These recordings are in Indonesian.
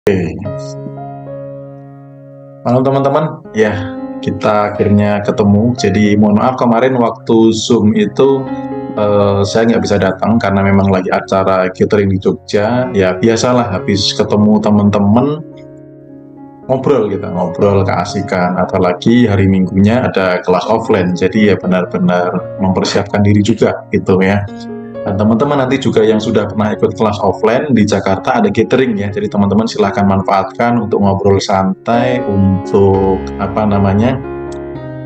Oke, malam teman-teman. Ya, kita akhirnya ketemu. Jadi mohon maaf kemarin waktu Zoom itu saya nggak bisa datang karena memang lagi acara catering di Jogja. Ya biasalah habis ketemu teman-teman ngobrol kita ngobrol keasikan. Apalagi hari Minggunya ada kelas offline. Jadi ya benar-benar mempersiapkan diri juga gitu ya. Dan teman-teman nanti juga yang sudah pernah ikut kelas offline di Jakarta ada catering ya. Jadi teman-teman silahkan manfaatkan untuk ngobrol santai, untuk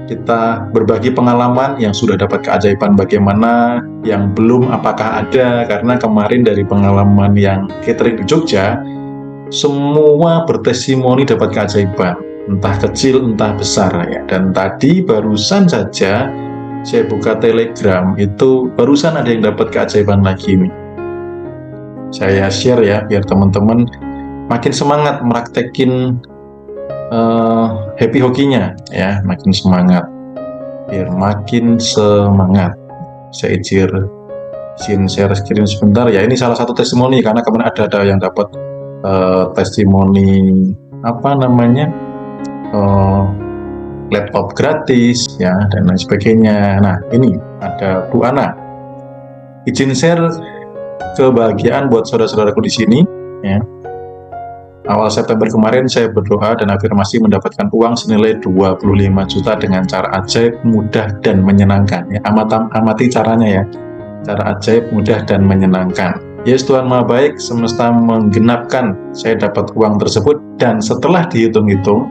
kita berbagi pengalaman yang sudah dapat keajaiban bagaimana, yang belum apakah ada, karena kemarin dari pengalaman yang catering di Jogja, semua bertestimoni dapat keajaiban, entah kecil entah besar ya. Dan tadi barusan saja saya buka Telegram, itu barusan ada yang dapat keajaiban lagi nih. Saya share ya, biar teman-teman makin semangat meraktekin happy hokinya ya, makin semangat, biar makin semangat. Saya izin share screen sebentar ya. Ini salah satu testimoni, karena kemarin ada yang dapat testimoni laptop gratis ya, dan lain sebagainya. Nah, ini ada Bu Ana. Izin share kebahagiaan buat saudara-saudaraku di sini ya. Awal September kemarin saya berdoa dan afirmasi mendapatkan uang senilai 25 juta dengan cara ajaib, mudah dan menyenangkan ya. Amati caranya ya. Cara ajaib, mudah dan menyenangkan. Yes, Tuhan Maha Baik, semesta menggenapkan saya dapat uang tersebut, dan setelah dihitung-hitung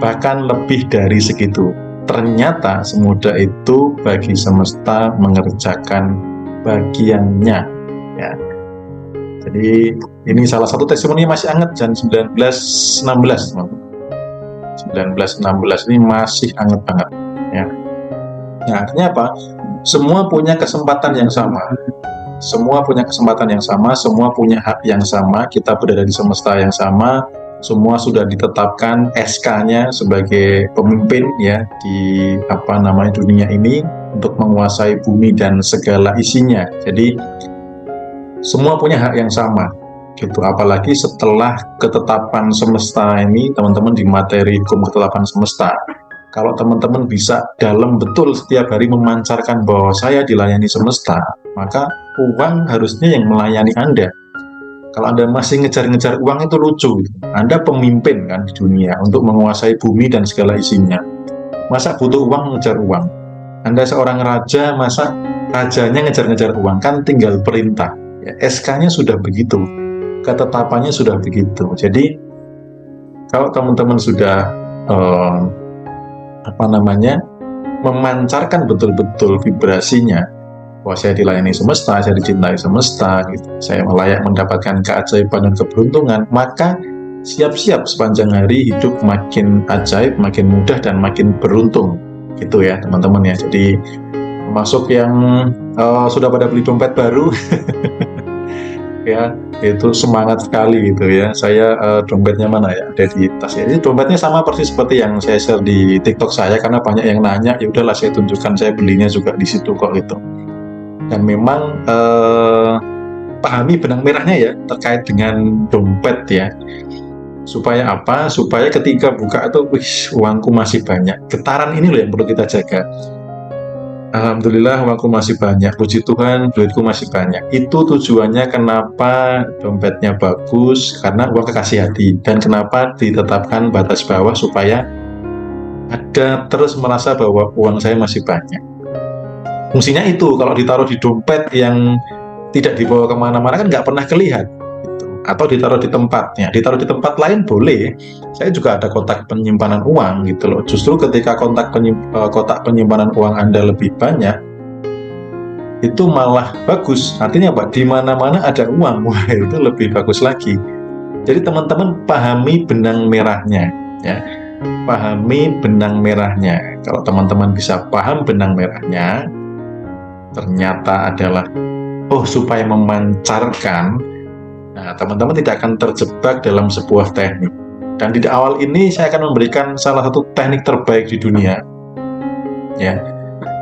bahkan lebih dari segitu. Ternyata semudah itu bagi semesta mengerjakan bagiannya ya. Jadi ini salah satu testimoni masih hangat, jam 19.16 teman-teman. 19.16 ini masih hangat banget ya. Nah, artinya apa? Semua punya kesempatan yang sama. Semua punya kesempatan yang sama, semua punya hak yang sama, kita berada di semesta yang sama, semua sudah ditetapkan SK-nya sebagai pemimpin ya di dunia ini untuk menguasai bumi dan segala isinya. Jadi semua punya hak yang sama gitu. Apalagi setelah ketetapan semesta ini, teman-teman, di materi hukum ketetapan semesta, kalau teman-teman bisa dalam betul setiap hari memancarkan bahwa saya dilayani semesta, maka uang harusnya yang melayani Anda. Kalau Anda masih ngejar-ngejar uang, itu lucu. Anda pemimpin kan di dunia untuk menguasai bumi dan segala isinya. Masa butuh uang ngejar uang? Anda seorang raja, masa rajanya ngejar-ngejar uang? Kan tinggal perintah. Ya, SK-nya sudah begitu, ketetapannya sudah begitu. Jadi kalau teman-teman sudah memancarkan betul-betul vibrasinya, bahwa saya dilayani semesta, saya dicintai semesta, gitu. Saya layak mendapatkan keajaiban dan keberuntungan, maka siap-siap sepanjang hari hidup makin ajaib, makin mudah, dan makin beruntung. Gitu ya teman-teman ya. Jadi masuk yang sudah pada beli dompet baru, ya itu semangat sekali gitu ya. Saya dompetnya mana ya, ada di tas ya. Ini dompetnya sama persis seperti yang saya share di TikTok saya, karena banyak yang nanya, ya udahlah saya tunjukkan, saya belinya juga di situ kok gitu. Dan memang pahami benang merahnya ya terkait dengan dompet ya. Supaya apa? Supaya ketika buka itu, uangku masih banyak. Getaran ini loh yang perlu kita jaga. Alhamdulillah uangku masih banyak, puji Tuhan duitku masih banyak. Itu tujuannya kenapa dompetnya bagus, karena uang kekasih hati. Dan kenapa ditetapkan batas bawah, supaya ada terus merasa bahwa uang saya masih banyak. Fungsinya itu. Kalau ditaruh di dompet yang tidak dibawa kemana-mana kan nggak pernah kelihatan gitu. Atau ditaruh di tempatnya, ditaruh di tempat lain boleh. Saya juga ada kotak penyimpanan uang gitu loh. Justru ketika kotak penyimpanan uang Anda lebih banyak, itu malah bagus. Artinya apa? Di mana-mana ada uang, wah itu lebih bagus lagi. Jadi teman-teman pahami benang merahnya ya. Pahami benang merahnya. Kalau teman-teman bisa paham benang merahnya, ternyata adalah supaya memancarkan. Nah, teman-teman tidak akan terjebak dalam sebuah teknik. Dan di awal ini saya akan memberikan salah satu teknik terbaik di dunia ya.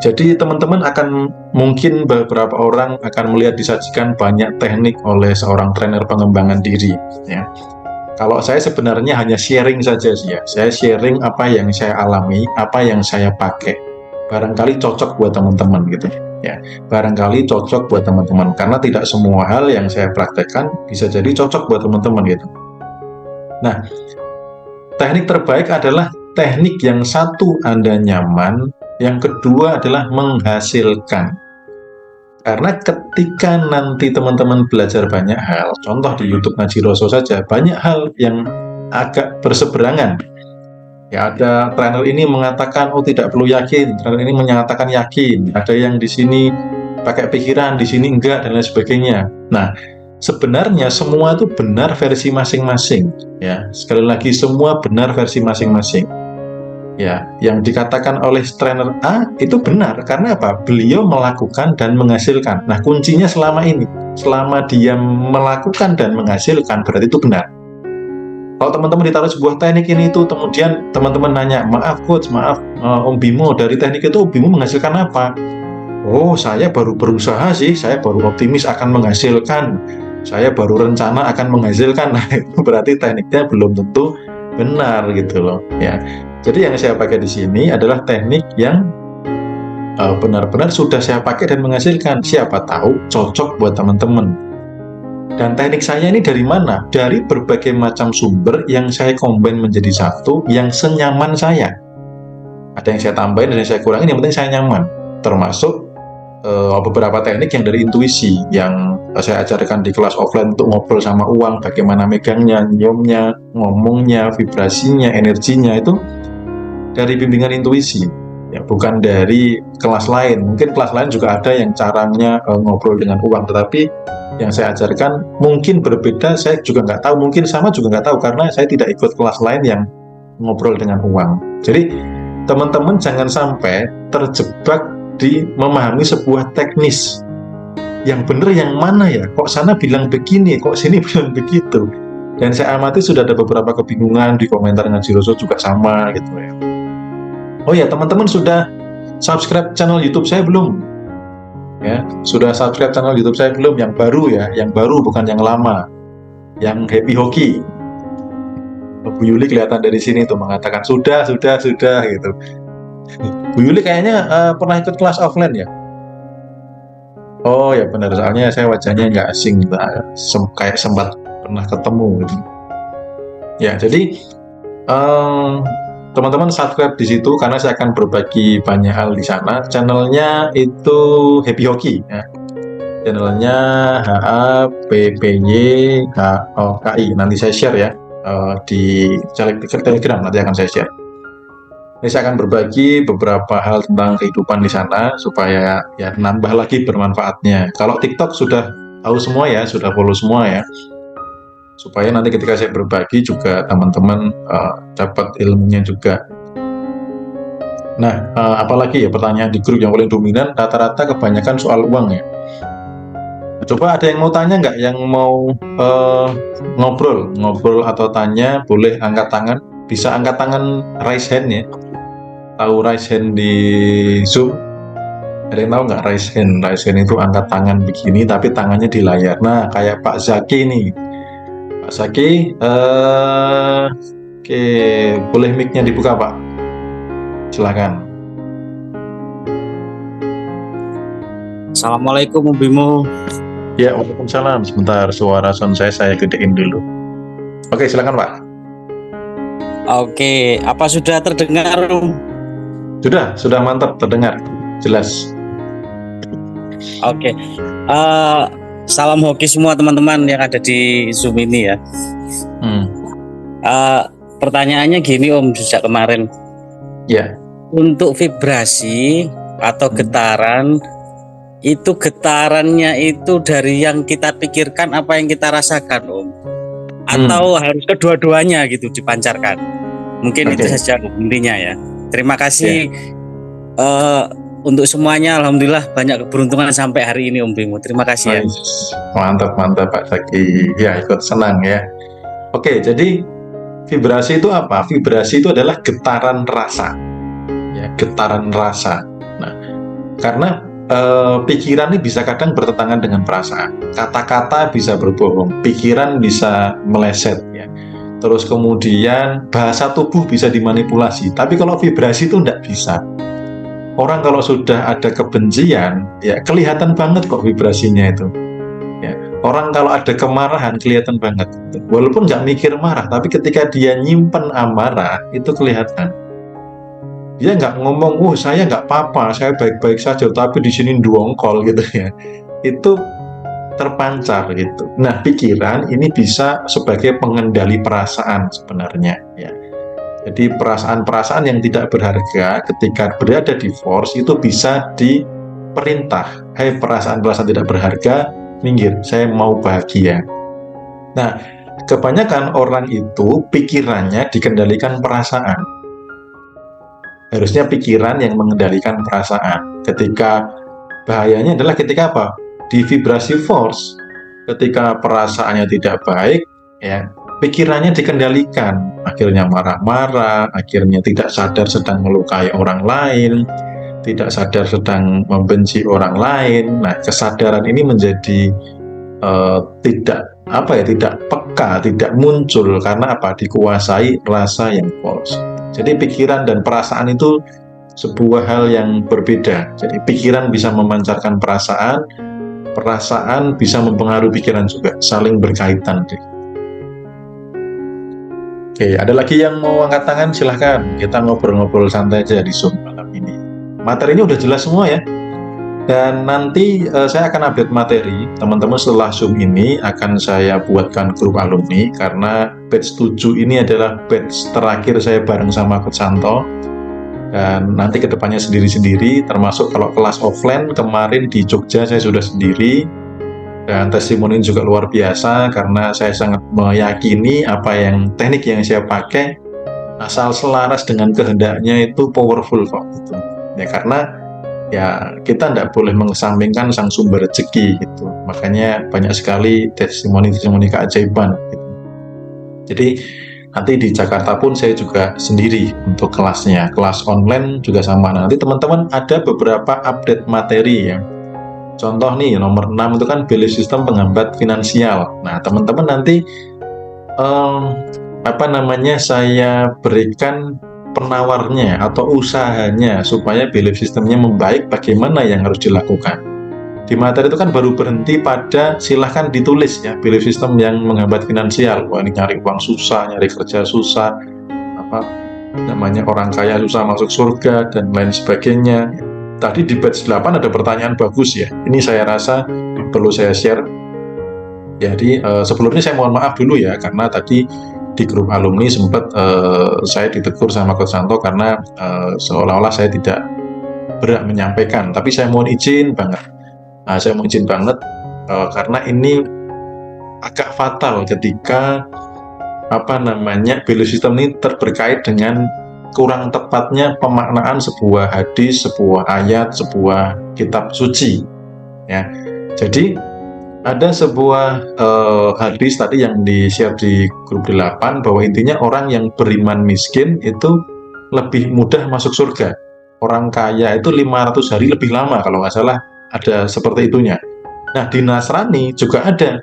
Jadi teman-teman akan, mungkin beberapa orang akan melihat disajikan banyak teknik oleh seorang trainer pengembangan diri ya. Kalau saya sebenarnya hanya sharing saja sih ya. Saya sharing apa yang saya alami, apa yang saya pakai. Barangkali cocok buat teman-teman gitu ya. Barangkali cocok buat teman-teman karena tidak semua hal yang saya praktekkan bisa jadi cocok buat teman-teman gitu. Nah, teknik terbaik adalah teknik yang satu Anda nyaman, yang kedua adalah menghasilkan. Karena ketika nanti teman-teman belajar banyak hal, contoh di YouTube Ngaji Roso saja, banyak hal yang agak berseberangan. Ya, ada trainer ini mengatakan, oh tidak perlu yakin, trainer ini menyatakan yakin, ada yang di sini pakai pikiran, di sini enggak, dan lain sebagainya. Nah, sebenarnya semua itu benar versi masing-masing. Ya, sekali lagi semua benar versi masing-masing. Ya, yang dikatakan oleh trainer A itu benar karena apa? Beliau melakukan dan menghasilkan. Nah, kuncinya selama ini, selama dia melakukan dan menghasilkan berarti itu benar. Kalau teman-teman ditaruh sebuah teknik ini itu, kemudian teman-teman nanya, maaf coach, maaf Om Bimo, dari teknik itu Om Bimo menghasilkan apa? Oh, saya baru berusaha sih, saya baru optimis akan menghasilkan, saya baru rencana akan menghasilkan. Nah, itu berarti tekniknya belum tentu benar gitu loh, ya. Jadi yang saya pakai di sini adalah teknik yang benar-benar sudah saya pakai dan menghasilkan. Siapa tahu cocok buat teman-teman. Dan teknik saya ini dari mana? Dari berbagai macam sumber yang saya combine menjadi satu, yang senyaman saya. Ada yang saya tambahin dan yang saya kurangin, yang penting saya nyaman. Termasuk beberapa teknik yang dari intuisi, yang saya ajarkan di kelas offline untuk ngobrol sama uang, bagaimana megangnya, nyiumnya, ngomongnya, vibrasinya, energinya, itu dari bimbingan intuisi, ya, bukan dari kelas lain. Mungkin kelas lain juga ada yang caranya ngobrol dengan uang, tetapi yang saya ajarkan mungkin berbeda, saya juga nggak tahu, mungkin sama juga nggak tahu, karena saya tidak ikut kelas lain yang ngobrol dengan uang. Jadi teman-teman jangan sampai terjebak di memahami sebuah teknis. Yang benar yang mana ya? Kok sana bilang begini, kok sini bilang begitu. Dan saya amati sudah ada beberapa kebingungan di komentar Ngaji Roso juga sama gitu ya. Oh ya, teman-teman sudah subscribe channel YouTube saya belum? Ya, sudah subscribe channel YouTube saya belum? Yang baru ya, yang baru bukan yang lama. Yang happy hoki. Bu Yuli kelihatan dari sini tuh mengatakan sudah gitu. Bu Yuli kayaknya pernah ikut kelas offline ya? Oh ya benar, soalnya saya wajahnya nggak asing, kayak sempat pernah ketemu gitu. Ya, jadi teman-teman subscribe di situ karena saya akan berbagi banyak hal di sana. Channelnya itu Happy Hoki ya. Channelnya HAPPYHOKI. Nanti saya share ya di Telegram, nanti akan saya share. Ini saya akan berbagi beberapa hal tentang kehidupan di sana supaya ya nambah lagi bermanfaatnya. Kalau TikTok sudah tahu semua ya, sudah follow semua ya. Supaya nanti ketika saya berbagi juga teman-teman dapat ilmunya juga. Nah, apalagi ya pertanyaan di grup yang paling dominan rata-rata kebanyakan soal uang ya. Coba ada yang mau tanya nggak? Yang mau ngobrol atau tanya, boleh angkat tangan. Bisa angkat tangan raise hand ya. Tahu raise hand di Zoom? Ada yang tahu nggak raise hand? Raise hand itu angkat tangan begini tapi tangannya di layar. Nah, kayak Pak Zaki nih. Pak Zaki, oke, boleh mic-nya dibuka Pak? Silakan. Assalamualaikum Om Bimo. Ya, waalaikumsalam. Sebentar, suara sound saya gedein dulu. Oke, silakan Pak. Oke, apa sudah terdengar Om? Sudah mantap, terdengar, jelas. Oke, salam hoki semua teman-teman yang ada di Zoom ini ya. Pertanyaannya gini Om, sejak kemarin. Ya. Untuk vibrasi atau getaran, itu getarannya itu dari yang kita pikirkan apa yang kita rasakan Om? Atau harus kedua-duanya gitu dipancarkan? Mungkin itu saja intinya ya. Terima kasih untuk semuanya. Alhamdulillah banyak keberuntungan sampai hari ini Om Bimo. Terima kasih ya. Mantap Pak Zaki. Ya, ikut senang ya. Oke, jadi vibrasi itu apa? Vibrasi itu adalah getaran rasa. Ya, getaran rasa. Nah, karena pikiran ini bisa kadang bertentangan dengan perasaan. Kata-kata bisa berbohong, pikiran bisa meleset ya. terus kemudian bahasa tubuh bisa dimanipulasi, tapi kalau vibrasi itu tidak bisa. Orang kalau sudah ada kebencian, ya kelihatan banget kok vibrasinya itu. Ya, orang kalau ada kemarahan kelihatan banget. Walaupun nggak mikir marah, tapi ketika dia nyimpen amarah, itu kelihatan. Dia nggak ngomong, saya nggak apa-apa, saya baik-baik saja, tapi di sini dongkol gitu ya. Itu terpancar gitu. Nah, pikiran ini bisa sebagai pengendali perasaan sebenarnya ya. Jadi perasaan-perasaan yang tidak berharga ketika berada di force itu bisa diperintah. Hai perasaan-perasaan tidak berharga, minggir, saya mau bahagia. Nah, kebanyakan orang itu pikirannya dikendalikan perasaan. Harusnya pikiran yang mengendalikan perasaan. Ketika bahayanya adalah ketika apa? Di vibrasi force, ketika perasaannya tidak baik, ya pikirannya dikendalikan, akhirnya marah-marah, akhirnya tidak sadar sedang melukai orang lain, tidak sadar sedang membenci orang lain. Nah, kesadaran ini menjadi tidak peka, tidak muncul karena apa? Dikuasai rasa yang false. Jadi pikiran dan perasaan itu sebuah hal yang berbeda. Jadi pikiran bisa memancarkan perasaan, perasaan bisa mempengaruhi pikiran juga, saling berkaitan. Oke, ada lagi yang mau angkat tangan? Silahkan, kita ngobrol-ngobrol santai aja di Zoom malam ini. Materinya udah jelas semua ya. Dan nanti saya akan update materi, teman-teman setelah Zoom ini akan saya buatkan grup alumni, karena batch 7 ini adalah batch terakhir saya bareng sama Coach Santo. Dan nanti kedepannya sendiri-sendiri, termasuk kalau kelas offline kemarin di Jogja saya sudah sendiri, dan testimoni juga luar biasa karena saya sangat meyakini apa yang teknik yang saya pakai asal selaras dengan kehendaknya itu powerful kok gitu. Ya karena ya kita tidak boleh mengesampingkan sang sumber rezeki gitu, makanya banyak sekali testimoni keajaiban gitu. Jadi nanti di Jakarta pun saya juga sendiri untuk kelasnya, kelas online juga sama. Nanti teman-teman ada beberapa update materi ya. Contoh nih, nomor 6 itu kan belief system penghambat finansial. Nah, teman-teman nanti saya berikan penawarnya atau usahanya supaya belief systemnya membaik, bagaimana yang harus dilakukan. Di materi itu kan baru berhenti pada silahkan ditulis ya, belief system yang menghambat finansial. Wah, ini nyari uang susah, nyari kerja susah, orang kaya susah masuk surga, dan lain sebagainya. Tadi di batch 8 ada pertanyaan bagus ya, ini saya rasa perlu saya share. Jadi sebelumnya saya mohon maaf dulu ya, karena tadi di grup alumni sempat saya ditegur sama Coach Santo karena seolah-olah saya tidak berhak menyampaikan, tapi saya mohon izin banget. Saya mau izin banget karena ini agak fatal ketika belief system ini berkait dengan kurang tepatnya pemaknaan sebuah hadis, sebuah ayat, sebuah kitab suci ya. Jadi ada sebuah hadis tadi yang di-share di grup 8 bahwa intinya orang yang beriman miskin itu lebih mudah masuk surga. Orang kaya itu 500 hari lebih lama kalau nggak salah, ada seperti itunya. Nah, di Nasrani juga ada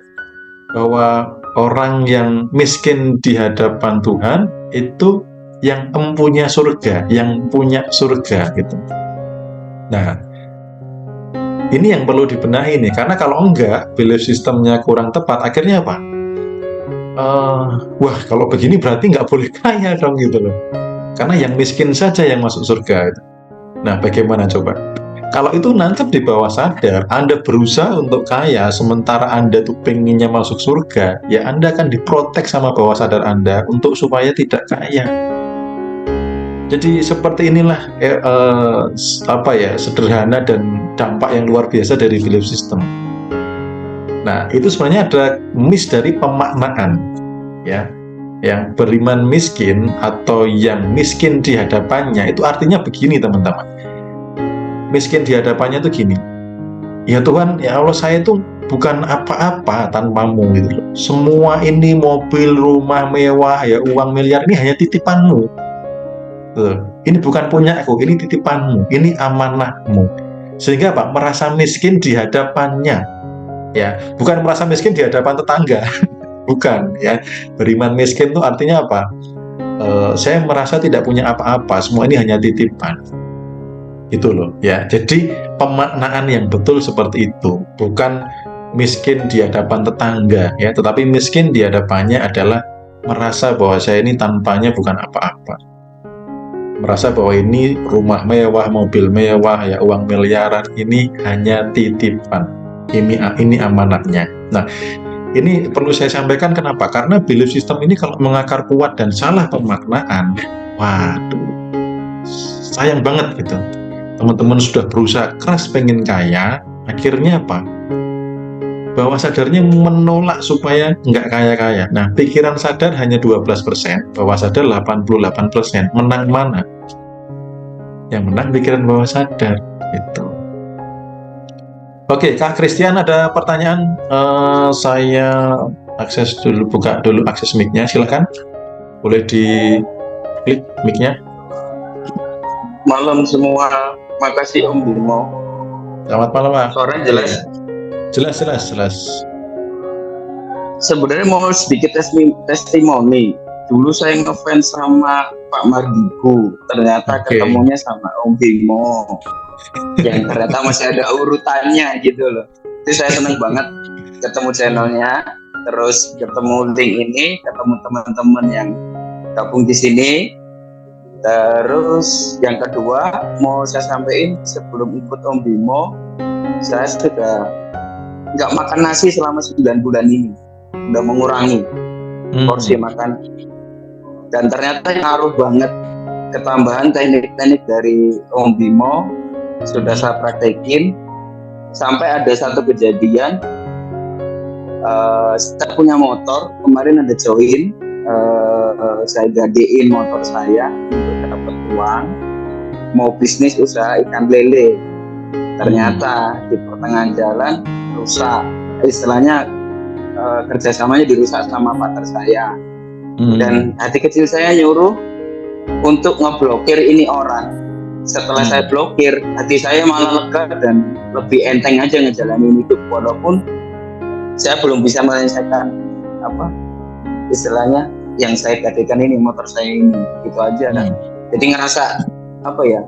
bahwa orang yang miskin di hadapan Tuhan itu yang empunya surga, yang punya surga gitu. Nah, ini yang perlu dibenahi nih, karena kalau enggak, belief systemnya kurang tepat, akhirnya apa? Wah, kalau begini berarti nggak boleh kaya dong gitu loh. Karena yang miskin saja yang masuk surga. Nah, bagaimana coba? Kalau itu nancap di bawah sadar, Anda berusaha untuk kaya, sementara Anda tuh pengennya masuk surga, ya Anda akan diprotek sama bawah sadar Anda untuk supaya tidak kaya. Jadi seperti inilah sederhana dan dampak yang luar biasa dari belief system. Nah, itu sebenarnya ada miss dari pemaknaan, ya. Yang beriman miskin atau yang miskin di hadapannya itu artinya begini, teman-teman. Miskin di hadapannya itu gini, ya Tuhan, ya Allah, saya itu bukan apa-apa tanpamu gitu loh. Semua ini mobil, rumah mewah, ya uang miliar ini hanya titipanmu. Ini bukan punya aku, ini titipanmu, ini amanahmu. Sehingga apa? Merasa miskin di hadapannya, ya bukan merasa miskin di hadapan tetangga. Bukan ya. Beriman miskin itu artinya apa? Saya merasa tidak punya apa-apa, semua ini hanya titipan. Itu loh ya. Jadi pemaknaan yang betul seperti itu, bukan miskin di hadapan tetangga ya, tetapi miskin di hadapannya adalah merasa bahwa saya ini tanpanya bukan apa-apa. Merasa bahwa ini rumah mewah, mobil mewah, ya uang miliaran ini hanya titipan. Ini amanatnya. Nah, ini perlu saya sampaikan kenapa? Karena belief system ini kalau mengakar kuat dan salah pemaknaan, waduh, sayang banget gitu. Teman-teman sudah berusaha keras pengen kaya, akhirnya apa? Bawah sadarnya menolak supaya nggak kaya-kaya. Nah, pikiran sadar hanya 12%, bawah sadar 88%. Menang mana? Yang menang pikiran bawah sadar. Itu. Oke, Kak Christian ada pertanyaan? Saya akses dulu, buka dulu akses mic-nya, silakan. Boleh di klik mic-nya. Malam semua, makasih Om Bimo. Selamat malam, Pak. Suaranya jelas? Jelas. Sebenarnya mau sedikit testimoni. Dulu saya ngefans sama Pak Mardigu, ternyata ketemunya sama Om Bimo. Yang ternyata masih ada urutannya gitu loh. Itu saya seneng banget ketemu channelnya, terus ketemu link ini, ketemu teman-teman yang gabung di sini. Terus yang kedua mau saya sampaikan, sebelum ikut Om Bimo, saya sudah nggak makan nasi selama 9 bulan ini, udah mengurangi porsi makan, dan ternyata ngaruh banget. Ketambahan teknik-teknik dari Om Bimo sudah saya praktekin, sampai ada satu kejadian, saya punya motor, kemarin ada join, saya gadein motor saya untuk dapat uang, mau bisnis usaha ikan lele. Ternyata di pertengahan jalan rusak, istilahnya kerjasamanya dirusak sama partner saya. Dan hati kecil saya nyuruh untuk ngeblokir ini orang. Setelah saya blokir, hati saya malah lega dan lebih enteng aja ngejalanin hidup, walaupun saya belum bisa menyelesaikan apa istilahnya yang saya gadekan ini, motor saya ini, gitu aja. Jadi ngerasa apa ya,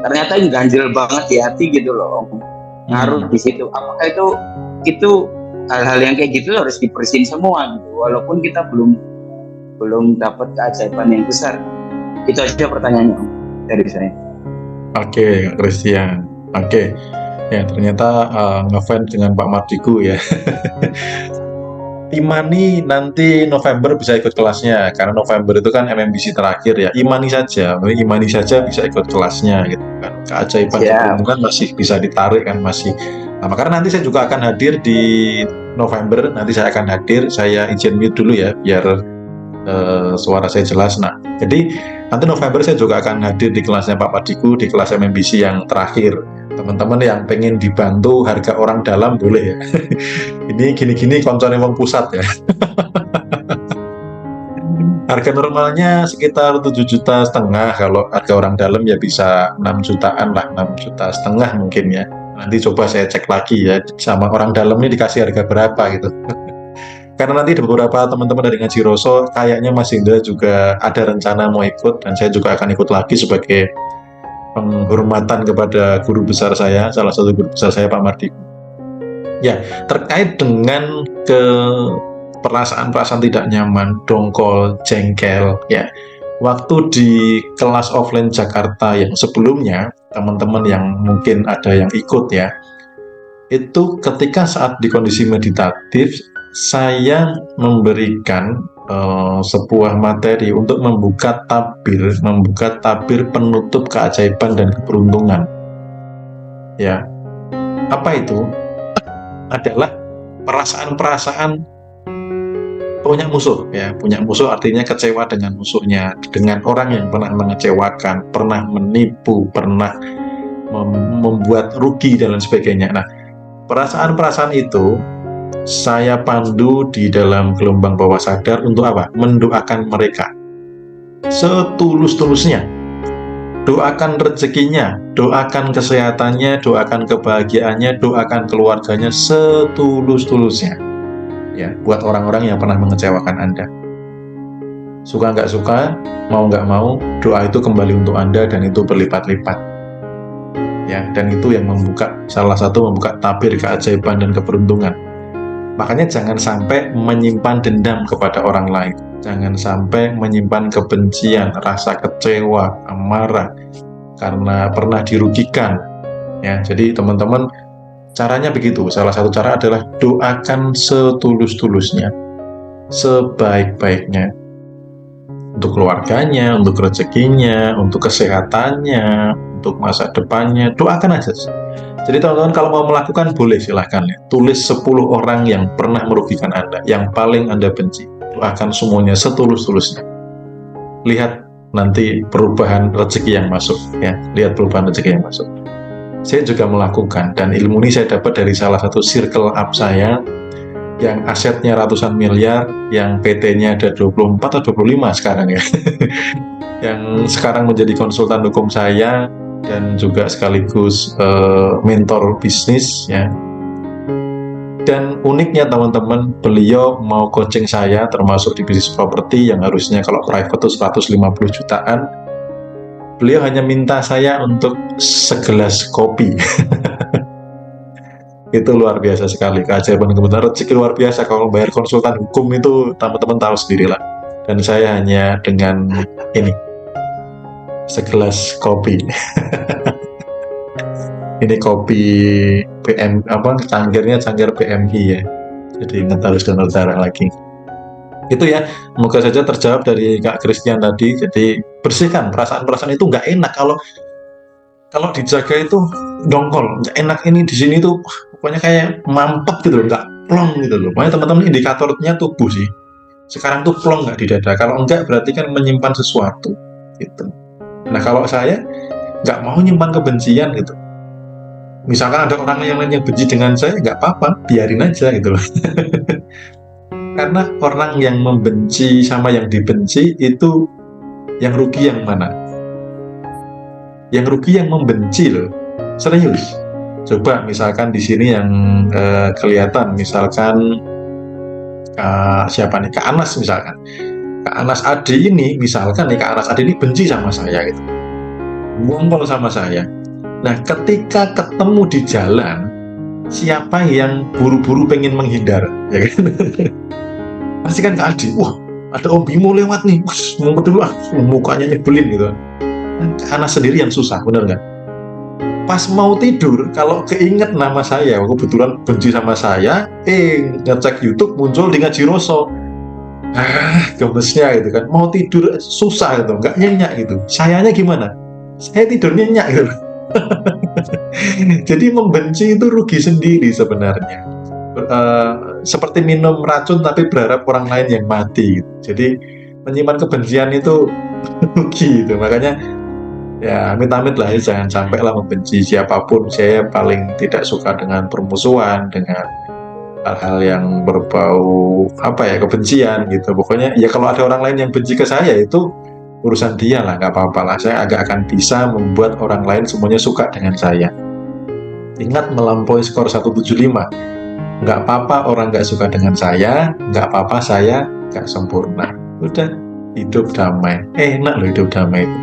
ternyata ganjil banget di hati gitu loh Om. Ngaruh di situ. Apakah itu hal-hal yang kayak gitu harus dibersihin semua gitu, walaupun kita belum dapat keajaiban yang besar. Itu aja pertanyaannya Om dari saya. Oke, Christian. Oke. Ya, ternyata ngefans dengan Pak Mardigu ya. Imani nanti November bisa ikut kelasnya, karena November itu kan MMBC terakhir ya. Imani saja bisa ikut kelasnya gitu kan. Keajaiban itu kan masih bisa ditarik kan, masih. Nah, karena nanti saya juga akan hadir di November. Nanti saya akan hadir. Saya izin mute dulu ya, biar suara saya jelas. Nah, jadi nanti November saya juga akan hadir di kelasnya Pak Mardigu, di kelas MMBC yang terakhir. Teman-teman yang pengen dibantu harga orang dalam boleh ya. Ini gini-gini koncone wong pusat ya. Harga normalnya sekitar 7,5 juta, kalau harga orang dalam ya bisa 6 jutaan lah, 6,5 juta mungkin ya. Nanti coba saya cek lagi ya, sama orang dalamnya dikasih harga berapa gitu. Karena nanti ada beberapa teman-teman dari Ngaji Roso, kayaknya Mas Indra juga ada rencana mau ikut, dan saya juga akan ikut lagi sebagai penghormatan kepada guru besar saya, salah satu guru besar saya Pak Mardigu. Ya, terkait dengan perasaan-perasaan tidak nyaman, dongkol, jengkel, ya. Waktu di kelas offline Jakarta yang sebelumnya, teman-teman yang mungkin ada yang ikut ya, itu ketika saat di kondisi meditatif, saya memberikan sebuah materi untuk membuka tabir penutup keajaiban dan keberuntungan. Ya, apa itu? Adalah perasaan-perasaan punya musuh, ya. Punya musuh artinya kecewa dengan musuhnya, dengan orang yang pernah mengecewakan, pernah menipu, pernah membuat rugi dan lain sebagainya. Nah, perasaan-perasaan itu saya pandu di dalam gelombang bawah sadar untuk apa? Mendoakan mereka setulus-tulusnya. Doakan rezekinya, doakan kesehatannya, doakan kebahagiaannya, doakan keluarganya setulus-tulusnya. ya buat orang-orang yang pernah mengecewakan Anda. Suka nggak suka, mau nggak mau, doa itu kembali untuk Anda dan itu berlipat-lipat. Ya, dan itu yang salah satu membuka tabir keajaiban dan keberuntungan. Makanya jangan sampai menyimpan dendam kepada orang lain. Jangan sampai menyimpan kebencian, rasa kecewa, amarah karena pernah dirugikan. Ya, jadi teman-teman, caranya begitu. Salah satu cara adalah doakan setulus-tulusnya, sebaik-baiknya. Untuk keluarganya, untuk rezekinya, untuk kesehatannya, untuk masa depannya, doakan aja. Jadi teman-teman kalau mau melakukan boleh silahkan ya. Tulis 10 orang yang pernah merugikan Anda, yang paling Anda benci. Doakan semuanya setulus-tulusnya. Lihat nanti perubahan rezeki yang masuk ya. Lihat perubahan rezeki yang masuk. Saya juga melakukan dan ilmu ini saya dapat dari salah satu circle up saya yang asetnya ratusan miliar, yang PT-nya ada 24 atau 25 sekarang ya. Yang sekarang menjadi konsultan hukum saya dan juga sekaligus mentor bisnis ya. Dan uniknya teman-teman, beliau mau coaching saya termasuk di bisnis properti yang harusnya kalau private itu 150 jutaan. Beliau hanya minta saya untuk segelas kopi. Itu luar biasa sekali, keajaiban kebenaran, rezeki luar biasa. Kalau bayar konsultan hukum itu teman-teman tahu sendirilah. Dan saya hanya dengan ini, segelas kopi. Ini kopi cangkirnya cangkir PMI ya. Jadi nggak harus donor darah lagi. Itu ya, semoga saja terjawab dari Kak Christian tadi. Jadi bersihkan perasaan-perasaan itu nggak enak kalau dijaga itu dongkol, nggak enak ini di sini tuh pokoknya kayak mampet gitu loh, nggak plong gitu loh. Makanya teman-teman indikatornya tubuh sih. Sekarang tuh plong nggak di dada. Kalau enggak berarti kan menyimpan sesuatu gitu. Nah kalau saya nggak mau nyimpan kebencian gitu. Misalkan ada orang yang lain yang benci dengan saya, nggak apa-apa, biarin aja gitu loh. Karena orang yang membenci sama yang dibenci itu yang rugi yang mana? Yang rugi yang membenci loh, serius. Coba misalkan di sini yang kelihatan, misalkan siapa nih, Kak Anas misalkan. Kak Anas Adi ini, misalkan nih Kak Anas Adi ini benci sama saya gitu, ngompol sama saya. Nah ketika ketemu di jalan, siapa yang buru-buru pengen menghindar, ya kan? Pasti kan Kak Adi, wah ada Om Bimo lewat nih, ngumpet dulu mukanya nyebelin gitu. Karena sendiri yang susah, bener nggak? Pas mau tidur, kalau keinget nama saya, kebetulan benci sama saya, ngecek YouTube muncul di Ngaji Roso. Gemesnya gitu kan, mau tidur susah gitu, nggak nyenyak gitu. Sayanya gimana? Saya tidur nyenyak gitu. Jadi membenci itu rugi sendiri sebenarnya. Seperti minum racun tapi berharap orang lain yang mati gitu. Jadi menyimpan kebencian itu rugi gitu. Makanya ya amit-amit lah ya, jangan sampai lah membenci siapapun. Saya paling tidak suka dengan permusuhan, dengan hal-hal yang berbau kebencian gitu. Pokoknya ya kalau ada orang lain yang benci ke saya, itu urusan dia lah, nggak apa-apa lah. Saya agak akan bisa membuat orang lain semuanya suka dengan saya. Ingat melampaui skor 175. Nggak apa-apa orang nggak suka dengan saya, nggak apa-apa saya nggak sempurna. Udah, hidup damai. Enak loh hidup damai itu.